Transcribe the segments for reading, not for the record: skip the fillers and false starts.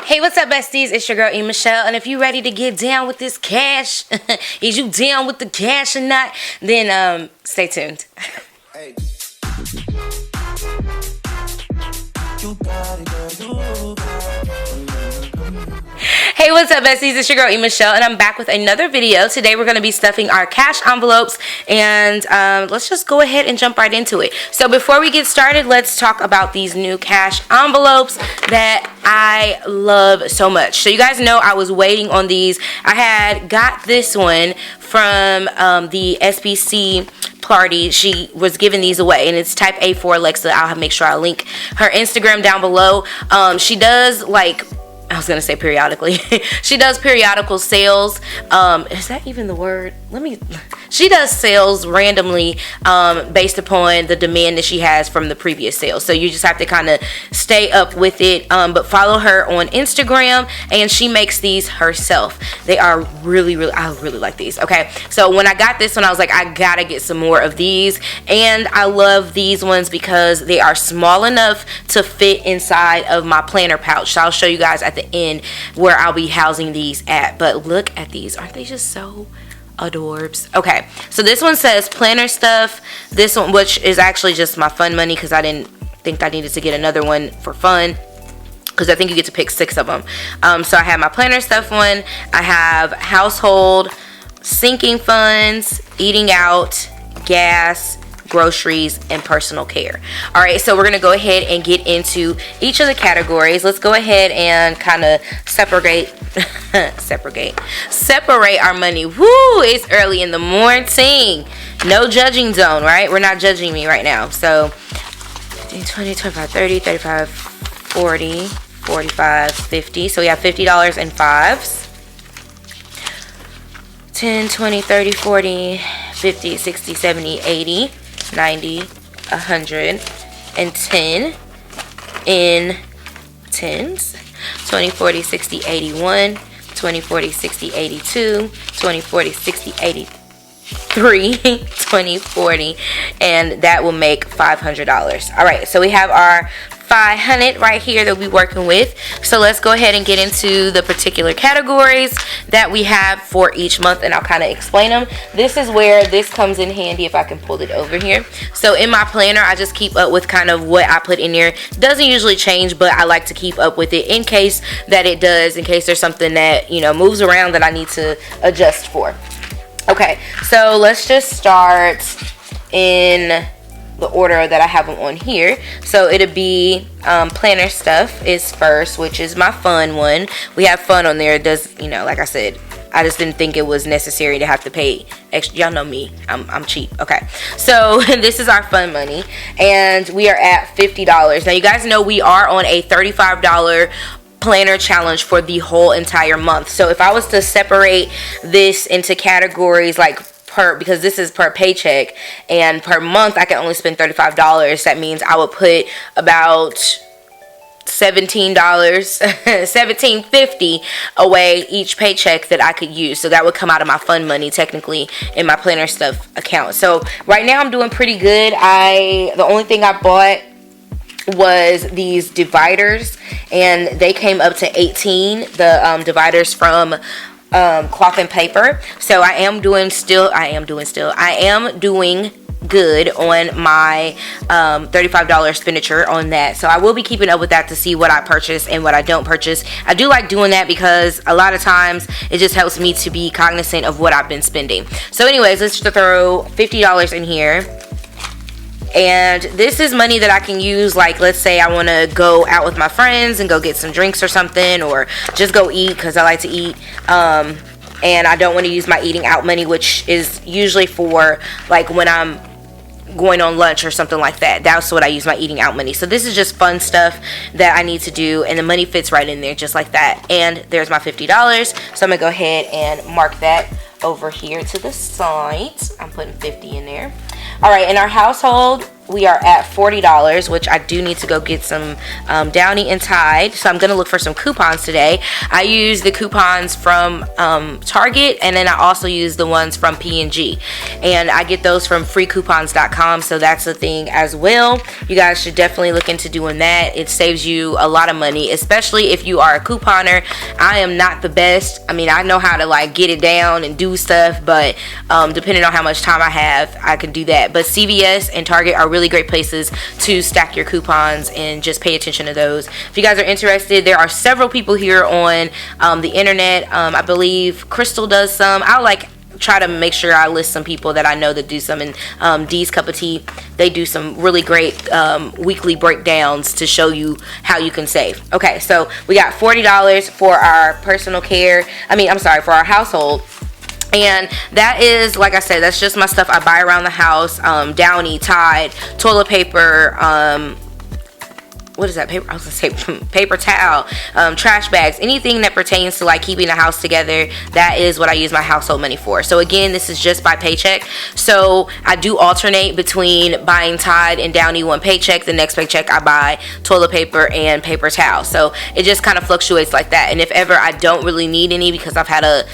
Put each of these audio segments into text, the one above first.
Hey, what's up, besties? It's your girl, Elaine Michelle, and if you ready to get down with this cash, is you down with the cash or not? Then stay tuned. Hey. Hey, what's up, besties? It's your girl, Elaine Michelle, and I'm back with another video. Today we're going to be stuffing our cash envelopes, and let's just go ahead and jump right into it. So before we get started, let's talk about these new cash envelopes that I love so much. So you guys know I was waiting on these. I had got this one from the SBC party. She was giving these away, and it's type A for Alexa. I'll make sure I link her Instagram down below. She does, like, I was gonna say periodically. She does periodical sales. Is that even the word? She does sales randomly based upon the demand that she has from the previous sales. So you just have to kind of stay up with it. But follow her on Instagram, and she makes these herself. They are really, I really like these. Okay, so when I got this one, I was like, I gotta get some more of these. And I love these ones because they are small enough to fit inside of my planner pouch. So I'll show you guys at the end where I'll be housing these at. But look at these. Aren't they just so adorbs? Okay, so this one says planner stuff. This one, which is actually just my fun money, because I didn't think I needed to get another one for fun, because I think you get to pick 6 of them. So I have my planner stuff one. I have household, sinking funds, eating out, gas, groceries, and personal care. All right, so we're gonna go ahead and get into each of the categories. Let's go ahead and kind of separate our money. Woo, it's early in the morning. No judging zone, right? We're not judging me right now. So 15, 20, 25, 30, 35, 40, 45, 50. So we have $50 in fives. 10, 20, 30, 40, 50, 60, 70, 80, 90, 110 in tens. 20, 40, 60, 81, 20, 40, 60, 82, 20, 40, 60, 83, 20, 40, and that will make $500. All right, so we have our 500 right here that we're working with. So let's go ahead and get into the particular categories that we have for each month, and I'll kind of explain them. This is where this comes in handy, if I can pull it over here. So in my planner, I just keep up with kind of what I put in there. Doesn't usually change, but I like to keep up with it in case that it does, in case there's something that, you know, moves around that I need to adjust for. Okay, so let's just start in the order that I have them on here. So it'll be planner stuff is first, which is my fun one. We have fun on there. It does, you know, like I said, I just didn't think it was necessary to have to pay extra. Y'all know me, I'm cheap. Okay, so this is our fun money, and we are at $50. Now you guys know we are on a $35 planner challenge for the whole entire month. So if I was to separate this into categories, like because this is per paycheck, and per month I can only spend $35, that means I would put about $17, $17.50 away each paycheck that I could use. So that would come out of my fun money, technically, in my planner stuff account. So right now I'm doing pretty good. The only thing I bought was these dividers, and they came up to 18, the dividers from Cloth and Paper. So I am doing good on my $35 expenditure on that. So I will be keeping up with that to see what I purchase and what I don't purchase. I do like doing that because a lot of times it just helps me to be cognizant of what I've been spending. So anyways, let's just throw $50 in here. And this is money that I can use, like, let's say I want to go out with my friends and go get some drinks or something, or just go eat because I like to eat. And I don't want to use my eating out money, which is usually for, like, when I'm going on lunch or something like that. That's what I use my eating out money. So this is just fun stuff that I need to do, and the money fits right in there just like that. And there's my $50. So I'm going to go ahead and mark that over here to the side. I'm putting 50 in there. All right, in our household, we are at $40, which I do need to go get some Downy and Tide. So I'm going to look for some coupons today. I use the coupons from Target, and then I also use the ones from P&G. And I get those from freecoupons.com, so that's a thing as well. You guys should definitely look into doing that. It saves you a lot of money, especially if you are a couponer. I am not the best. I mean, I know how to like get it down and do stuff, but depending on how much time I have, I can do that. But CVS and Target are really great places to stack your coupons, and just pay attention to those. If you guys are interested, there are several people here on the internet. I believe Crystal does some. I'll like try to make sure I list some people that I know that do some, and D's Cup of Tea, they do some really great weekly breakdowns to show you how you can save. Okay, so we got $40 for our personal care, for our household. And that is, like I said, that's just my stuff I buy around the house. Downy, Tide, toilet paper, what is that, paper? I was gonna say paper towel, trash bags, anything that pertains to like keeping the house together. That is what I use my household money for. So again, this is just by paycheck. So I do alternate between buying Tide and Downy one paycheck. The next paycheck I buy toilet paper and paper towel. So it just kind of fluctuates like that. And if ever I don't really need any because I've had a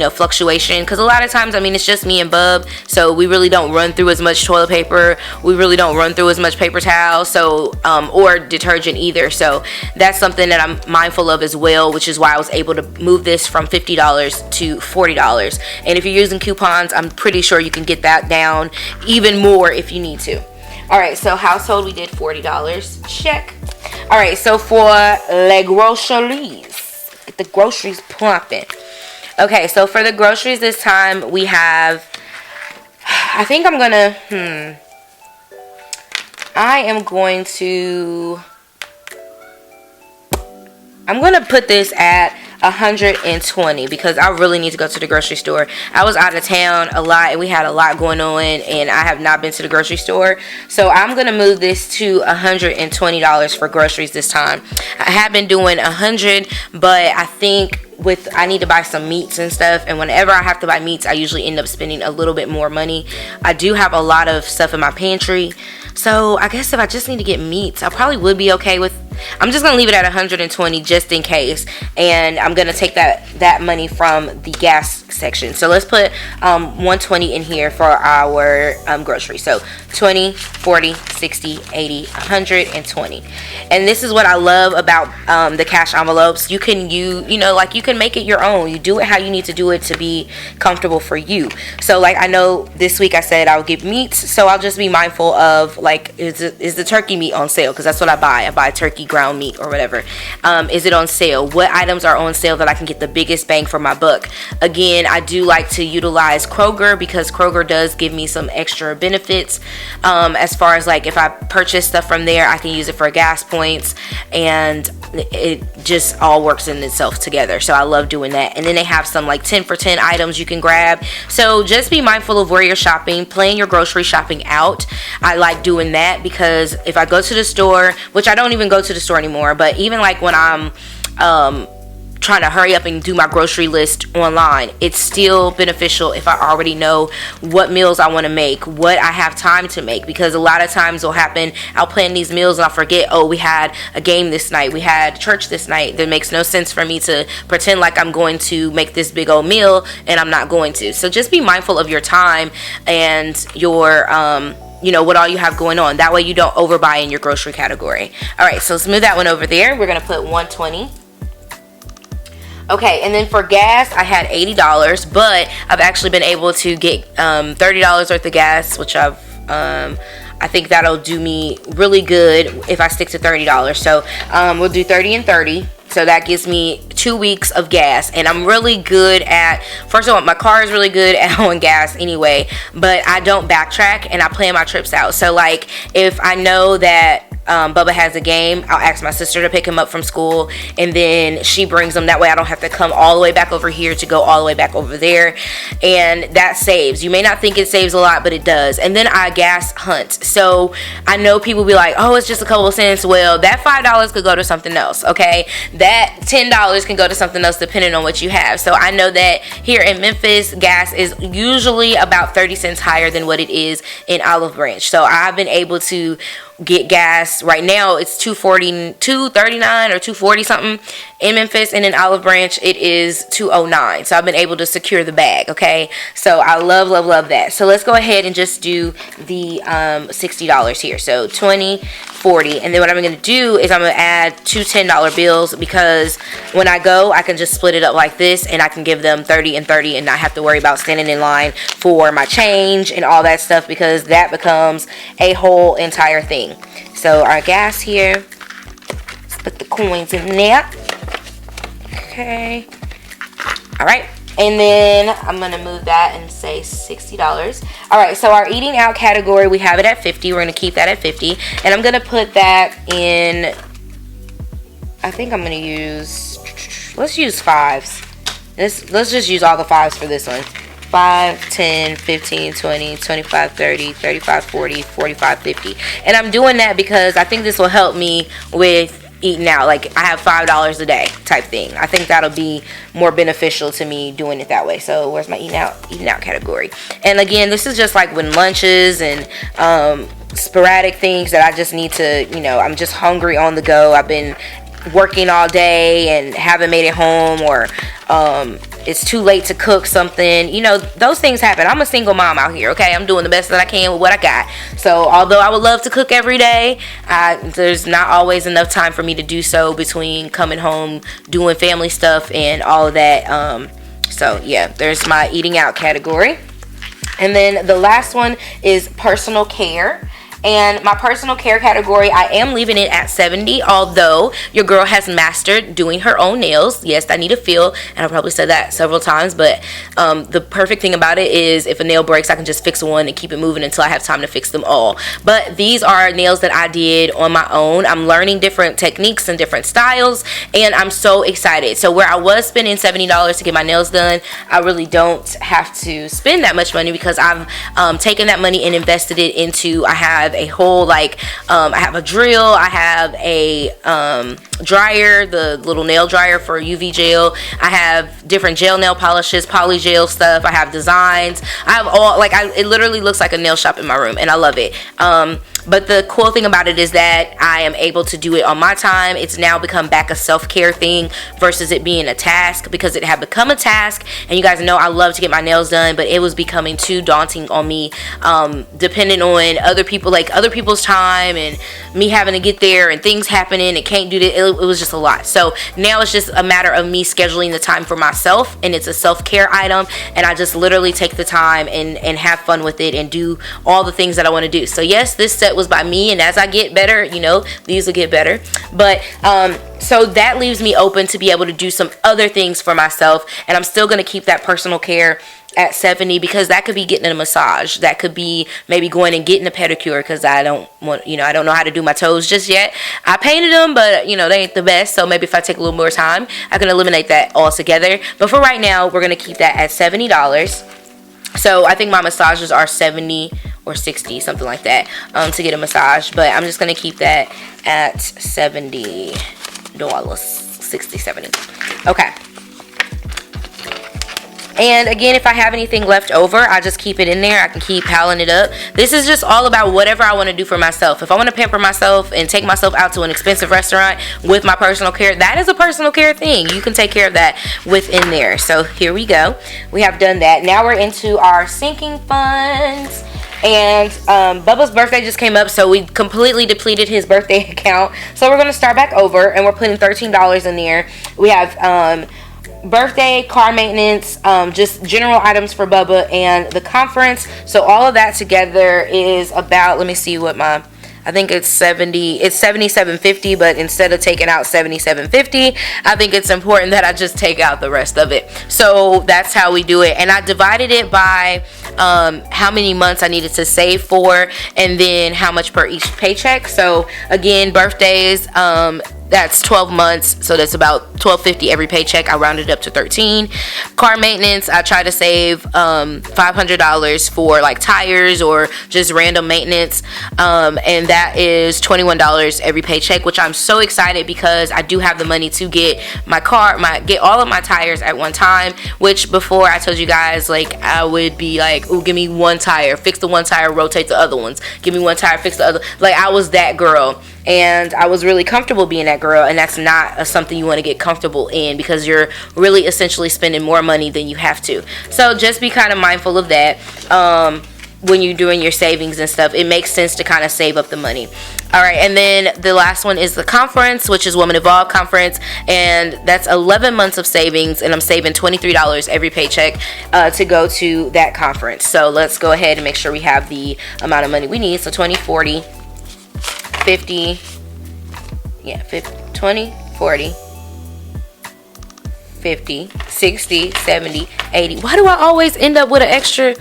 fluctuation, because a lot of times, it's just me and Bub, so we really don't run through as much toilet paper. We really don't run through as much paper towel. So or detergent either. So that's something that I'm mindful of as well, which is why I was able to move this from $50 to $40. And if you're using coupons, I'm pretty sure you can get that down even more if you need to. All right, so household, we did $40. Check. All right, so for les groceries, get the groceries pumping. Okay, so for the groceries this time, we have, I think I'm gonna, I'm gonna put this at 120 because I really need to go to the grocery store. I was out of town a lot and we had a lot going on, and I have not been to the grocery store. So I'm gonna move this to $120 for groceries this time. I have been doing 100, but I think I need to buy some meats and stuff, and whenever I have to buy meats, I usually end up spending a little bit more money. I do have a lot of stuff in my pantry, so I guess if I just need to get meats, I probably would be okay with, I'm just gonna leave it at 120 just in case, and I'm gonna take that money from the gas section. So let's put 120 in here for our groceries. So 20, 40, 60, 80, 120. And this is what I love about the cash envelopes. You can you can make it your own. You do it how you need to do it to be comfortable for you. So like I know this week I said I'll get meats, so I'll just be mindful of like, is the turkey meat on sale? Because that's what I buy. I buy turkey ground meat or whatever. Is it on sale? What items are on sale that I can get the biggest bang for my buck? Again, I do like to utilize Kroger because Kroger does give me some extra benefits. As far as like if I purchase stuff from there, I can use it for gas points, and it just all works in itself together. So I love doing that. And then they have some like 10 for 10 items you can grab. So just be mindful of where you're shopping, plan your grocery shopping out. I like doing that because if I go to the store, which I don't even go to the store anymore, but even like when I'm trying to hurry up and do my grocery list online, it's still beneficial if I already know what meals I want to make, what I have time to make, because a lot of times will happen, I'll plan these meals and I'll forget, oh, we had a game this night, we had church this night. That makes no sense for me to pretend like I'm going to make this big old meal and I'm not going to. So just be mindful of your time and your what all you have going on. That way you don't overbuy in your grocery category. All right, so let's move that one over there. We're gonna put 120. Okay, and then for gas, I had $80, but I've actually been able to get $30 worth of gas, which I think that'll do me really good if I stick to $30. So we'll do 30 and 30. So that gives me 2 weeks of gas, and I'm really good at, first of all, my car is really good at on gas anyway, but I don't backtrack and I plan my trips out. So like if I know that Bubba has a game, I'll ask my sister to pick him up from school, and then she brings him. That way I don't have to come all the way back over here to go all the way back over there, and that saves. You may not think it saves a lot, but it does. And then I gas hunt. So I know people be like, oh, it's just a couple of cents. Well, that $5 could go to something else, okay? That $10 can go to something else depending on what you have. So I know that here in Memphis, gas is usually about 30 cents higher than what it is in Olive Branch. So I've been able to get gas. Right now it's $2.39 or $2.40 something in Memphis, and in Olive Branch it is $2.09. So I've been able to secure the bag, okay? So I love that. So let's go ahead and just do the $60 here. So 20, 40, and then what I'm going to do is I'm going to add two $10 bills, because when I go I can just split it up like this, and I can give them 30 and 30 and not have to worry about standing in line for my change and all that stuff, because that becomes a whole entire thing. So our gas here, let's put the coins in there. Okay, all right, and then I'm gonna move that and say $60. All right, so our eating out category, we have it at 50. We're gonna keep that at 50, and I'm gonna put that in, I think I'm gonna use, let's use fives. Let's just use all the fives for this one. 5, 10, 15, 20, 25, 30, 35, 40, 45, 50. And I'm doing that because I think this will help me with eating out. Like, I have $5 a day type thing. I think that'll be more beneficial to me doing it that way. So where's my eating out category? And again, this is just like when lunches and sporadic things that I just need to, you know, I'm just hungry on the go. I've been working all day and haven't made it home, or it's too late to cook something. You know, those things happen. I'm a single mom out here, okay? I'm doing the best that I can with what I got. So although I would love to cook every day, there's not always enough time for me to do so between coming home, doing family stuff, and all of that. So yeah, there's my eating out category. And then the last one is personal care. And my personal care category, I am leaving it at 70, although your girl has mastered doing her own nails. Yes, I need a feel, and I probably said that several times, but the perfect thing about it is if a nail breaks, I can just fix one and keep it moving until I have time to fix them all. But these are nails that I did on my own. I'm learning different techniques and different styles, and I'm so excited. So where I was spending $70 to get my nails done, I really don't have to spend that much money, because I've taken that money and invested it into, I have a whole, like, I have a drill, I have a dryer, the little nail dryer for UV gel, I have different gel nail polishes, poly gel stuff, I have designs, I have all, like, it literally looks like a nail shop in my room, and I love it. But the cool thing about it is that I am able to do it on my time. It's now become back a self-care thing versus it being a task, because it had become a task, and you guys know I love to get my nails done, but it was becoming too daunting on me, depending on other people, like other people's time, and me having to get there and things happening and can't do it. It was just a lot. So now it's just a matter of me scheduling the time for myself, and it's a self-care item, and I just literally take the time and have fun with it and do all the things that I want to do. So yes, this set was by me, and as I get better, you know, these will get better. But so that leaves me open to be able to do some other things for myself, and I'm still going to keep that personal care at 70, because that could be getting a massage, that could be maybe going and getting a pedicure, because I don't want, you know, I don't know how to do my toes just yet. I painted them, but you know, they ain't the best, so maybe if I take a little more time, I can eliminate that altogether. But for right now, we're going to keep that at $70. So I think my massages are 70 or 60, something like that, to get a massage. But I'm just going to keep that at $70, 60, 70. Okay. And again, if I have anything left over, I just keep it in there. I can keep piling it up. This is just all about whatever I want to do for myself. If I want to pamper myself and take myself out to an expensive restaurant with my personal care, that is a personal care thing. You can take care of that within there. So here we go. We have done that. Now we're into our sinking funds. And Bubba's birthday just came up, so we completely depleted his birthday account. So we're going to start back over, and we're putting $13 in there. We have birthday, car maintenance, just general items for Bubba, and the conference. So all of that together is about, let me see what my, I think it's $77.50, but instead of taking out $77.50, I think it's important that I just take out the rest of it. So that's how we do it. And I divided it by how many months I needed to save for, and then how much per each paycheck. So again, birthdays, that's 12 months, so that's about $12.50 every paycheck. I rounded up to 13. Car maintenance, I try to save $500 for like tires or just random maintenance, and that is $21 every paycheck, which I'm so excited because I do have the money to get my car, get all of my tires at one time. Which before I told you guys, like, I would be like, oh, give me one tire, fix the one tire, rotate the other ones, give me one tire, fix the other. Like, I was that girl. And I was really comfortable being that girl, and that's not something you want to get comfortable in, because you're really essentially spending more money than you have to. So just be kind of mindful of that when you're doing your savings and stuff. It makes sense to kind of save up the money. All right, and then the last one is the conference, which is Woman Evolve Conference, and that's 11 months of savings, and I'm saving $23 every paycheck to go to that conference. So let's go ahead and make sure we have the amount of money we need. So 20, 40, 50, yeah, 50, 20, 40, 50, 60, 70, 80. Why do I always end up with an extra?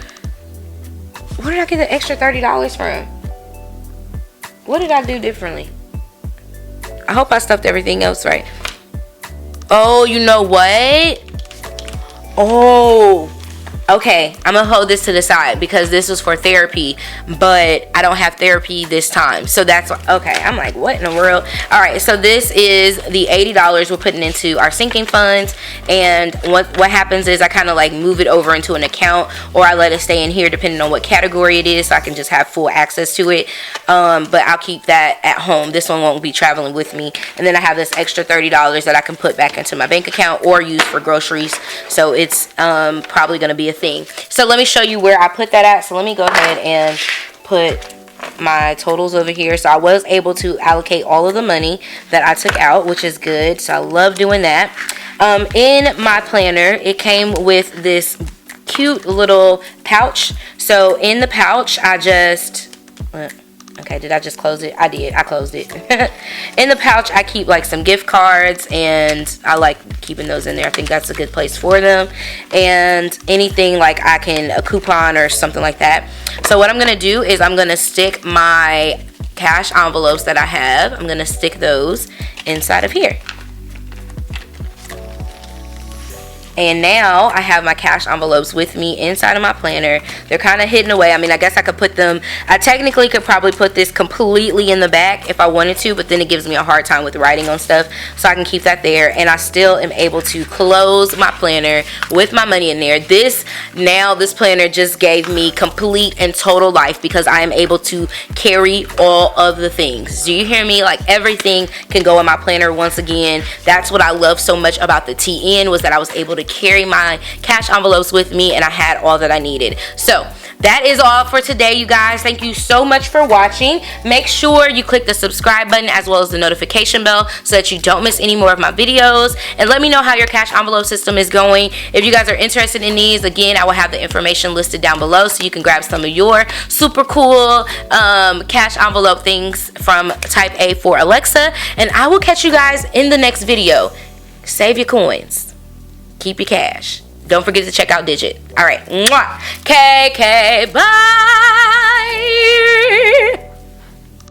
Where did I get the extra $30 from? What did I do differently? I hope I stuffed everything else right. Oh, you know what? Oh, okay, I'm gonna hold this to the side because this was for therapy, but I don't have therapy this time, so that's okay. I'm like, what in the world? All right, so this is the $80 we're putting into our sinking funds, and what happens is I kind of like move it over into an account, or I let it stay in here depending on what category it is, so I can just have full access to it. But I'll keep that at home. This one won't be traveling with me. And then I have this extra $30 that I can put back into my bank account or use for groceries, so it's probably gonna be a thing. So let me show you where I put that at. So let me go ahead and put my totals over here. So I was able to allocate all of the money that I took out, which is good. So I love doing that. In my planner, it came with this cute little pouch. So in the pouch, I just okay, did I just close it? I did. I closed it. In the pouch, I keep like some gift cards, and I like keeping those in there. I think that's a good place for them. And anything like a coupon or something like that. So what I'm going to do is I'm going to stick my cash envelopes that I have. I'm going to stick those inside of here. And now I have my cash envelopes with me inside of my planner. They're kind of hidden away. I mean, I guess I could put them, I technically could probably put this completely in the back if I wanted to, but then it gives me a hard time with writing on stuff. So I can keep that there. And I still am able to close my planner with my money in there. This planner just gave me complete and total life because I am able to carry all of the things. Do you hear me? Like, everything can go in my planner once again. That's what I love so much about the TN, was that I was able to carry my cash envelopes with me, and I had all that I needed. So that is all for today, you guys. Thank you so much for watching. Make sure you click the subscribe button as well as the notification bell so that you don't miss any more of my videos, and let me know how your cash envelope system is going. If you guys are interested in these, again, I will have the information listed down below so you can grab some of your super cool cash envelope things from Type A for Alexa, and I will catch you guys in the next video. Save your coins. Keep your cash. Don't forget to check out Digit. All right. Mwah. KK. Bye.